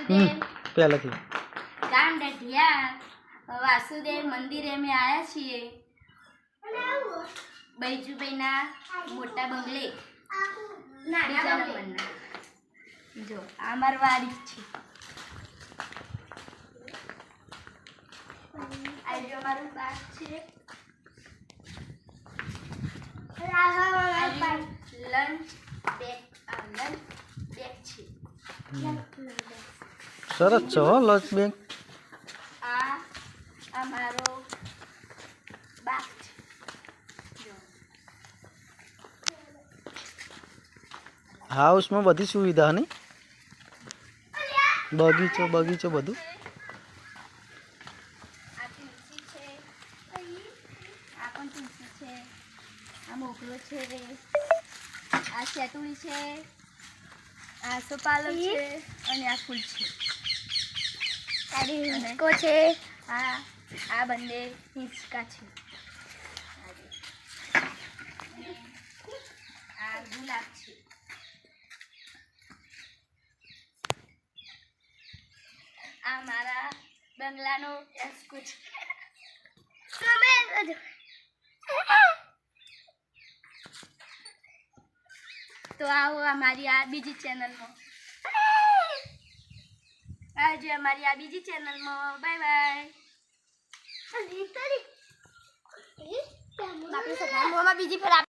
વાસુદેવ પહેલાથી ગામ ડઢિયા વાસુદેવ મંદિરે અમે આવ્યા છીએ બૈજુભાઈના મોટા બંગલે બીજા નંબરના જો આ મારી વાડી છે આ જો મારું બાગ છે લંચ બેગ છે સરસ છે હો લંચ બેગ આ અમારો બાગ છે જો હાઉસમાં બધી સુવિધા નહીં બગીચો બગીચો બધું આ તુલસી છે આ પણ તુલસી છે આ મોગરો છે આ સેતુડી છે આ સોપાલક છે અને આ ફૂલ છે હિંચકો છે આ બંને હિંચકા છે આ ગુલાબ છે આ મારા બંગલાનો એસ્કો છે તો આવો અમારી આ બીજી ચેનલમાં આજે અમારી આ બીજી ચેનલમાં બાય બાય બીજી